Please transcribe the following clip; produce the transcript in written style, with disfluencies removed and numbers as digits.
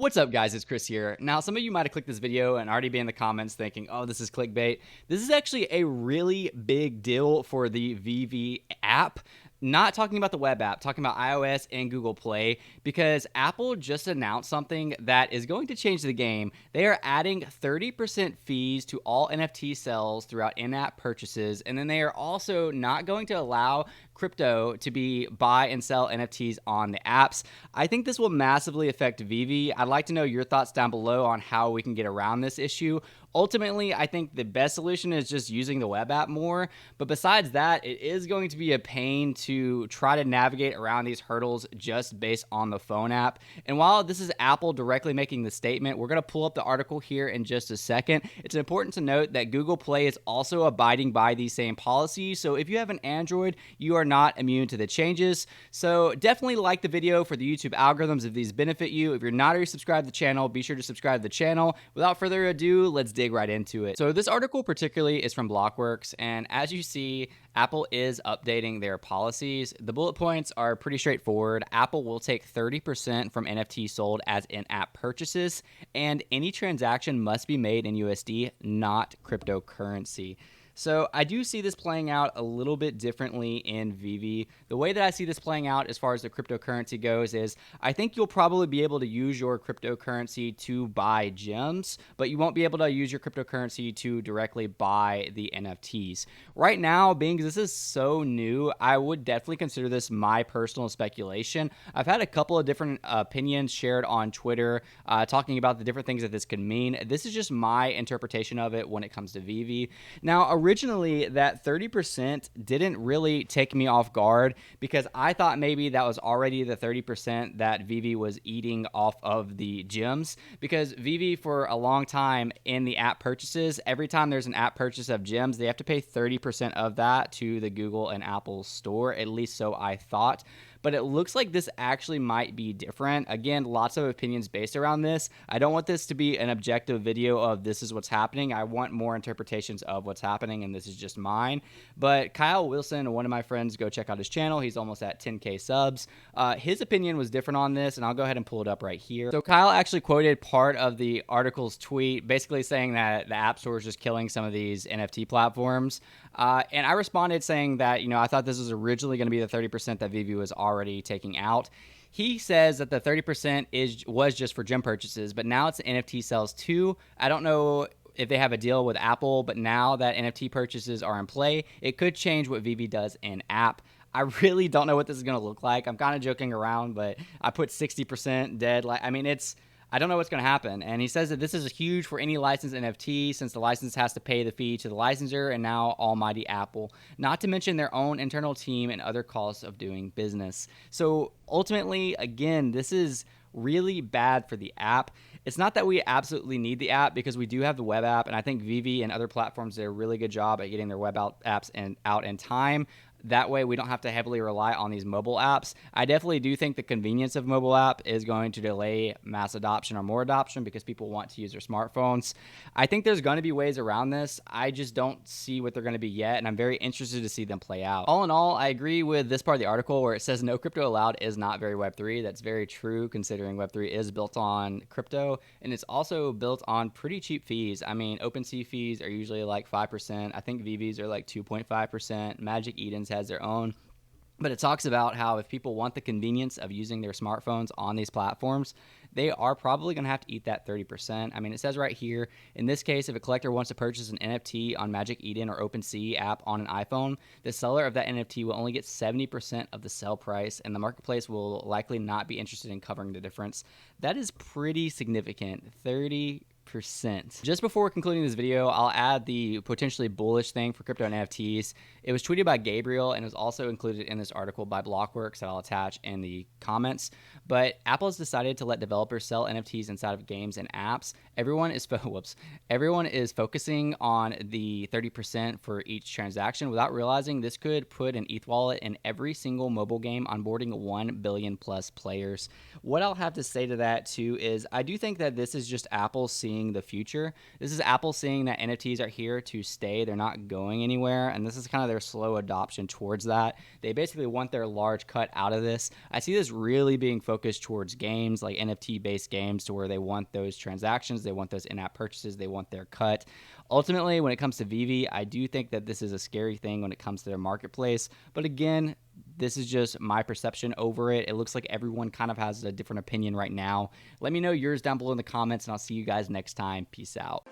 What's up, guys? It's Chris here. Now, some of you might have clicked this video and already be in the comments thinking, oh, this is clickbait. This is actually a really big deal for the Veve app. Not talking about the web app, talking about iOS and Google Play, because Apple just announced something that is going to change the game. They are adding 30% fees to all NFT sales throughout in-app purchases, and then they are also not going to allow crypto to be buy and sell NFTs on the apps. I think this will massively affect Veve. I'd like to know your thoughts down below on how we can get around this issue. Ultimately, I think the best solution is just using the web app more. But besides that, it is going to be a pain to try to navigate around these hurdles just based on the phone app. And while this is Apple directly making the statement, we're going to pull up the article here in just a second. It's important to note that Google Play is also abiding by these same policies. So if you have an Android, you are not immune to the changes. So definitely like the video for the YouTube algorithms if these benefit you. If you're not already subscribed to the channel, be sure to subscribe to the channel. Without further ado, let's dig right into it. So this article particularly is from Blockworks, and as you see, Apple is updating their policies. The bullet points are pretty straightforward. Apple will take 30% from NFTs sold as in-app purchases, and any transaction must be made in USD, not cryptocurrency. So I do see this playing out a little bit differently in Veve. The way that I see this playing out as far as the cryptocurrency goes is I think you'll probably be able to use your cryptocurrency to buy gems, but you won't be able to use your cryptocurrency to directly buy the NFTs. Right now, being this is so new, I would definitely consider this my personal speculation. I've had a couple of different opinions shared on Twitter talking about the different things that this could mean. This is just my interpretation of it when it comes to Veve. Now, originally, that 30% didn't really take me off guard because I thought maybe that was already the 30% that Veve was eating off of the gems, because Veve for a long time in the app purchases, every time there's an app purchase of gems, they have to pay 30% of that to the Google and Apple store, at least so I thought. But it looks like this actually might be different. Again, lots of opinions based around this. I don't want this to be an objective video of this is what's happening. I want more interpretations of what's happening, and this is just mine. But Kyle Wilson, one of my friends, go check out his channel. He's almost at 10K subs. His opinion was different on this, and I'll go ahead and pull it up right here. So Kyle actually quoted part of the article's tweet, basically saying that the App Store is just killing some of these NFT platforms. And I responded saying that, I thought this was originally going to be the 30% that Veve was already taking out. He says that the 30% was just for gem purchases, but now it's NFT sales too. I don't know if they have a deal with Apple, but now that NFT purchases are in play, it could change what Veve does in app. I really don't know what this is going to look like. I'm kind of joking around, but I put 60% dead. I don't know what's going to happen. And he says that this is huge for any licensed NFT since the license has to pay the fee to the licensor and now almighty Apple, not to mention their own internal team and other costs of doing business. So ultimately, again, this is really bad for the app. It's not that we absolutely need the app because we do have the web app, and I think Veve and other platforms do a really good job at getting their web apps out in time. That way we don't have to heavily rely on these mobile apps. I definitely do think the convenience of mobile app is going to delay mass adoption or more adoption because people want to use their smartphones. I think there's going to be ways around this. I just don't see what they're going to be yet, and I'm very interested to see them play out. All in all, I agree with this part of the article where it says no crypto allowed is not very Web3. That's very true considering Web3 is built on crypto, and it's also built on pretty cheap fees. I mean, OpenSea fees are usually like 5%. I think Veve's are like 2.5%. Magic Eden's has their own. But it talks about how if people want the convenience of using their smartphones on these platforms, they are probably going to have to eat that 30%. I mean, it says right here, in this case, if a collector wants to purchase an NFT on Magic Eden or OpenSea app on an iPhone, the seller of that NFT will only get 70% of the sell price, and the marketplace will likely not be interested in covering the difference. That is pretty significant, 30%. Just before concluding this video, I'll add the potentially bullish thing for crypto and NFTs. It was tweeted by Gabriel and was also included in this article by Blockworks that I'll attach in the comments. But Apple has decided to let developers sell NFTs inside of games and apps. Everyone is focusing on the 30% for each transaction without realizing this could put an ETH wallet in every single mobile game onboarding 1 billion plus players. What I'll have to say to that too is I do think that this is just Apple seeing seeing the future. This is Apple seeing that NFTs are here to stay. They're not going anywhere, and this is kind of their slow adoption towards that. They basically want their large cut out of this. I see this really being focused towards games, like NFT-based games, to where they want those transactions, they want those in-app purchases, they want their cut. Ultimately, when it comes to Veve, I do think that this is a scary thing when it comes to their marketplace. But again, this is just my perception over it. It looks like everyone kind of has a different opinion right now. Let me know yours down below in the comments, and I'll see you guys next time. Peace out.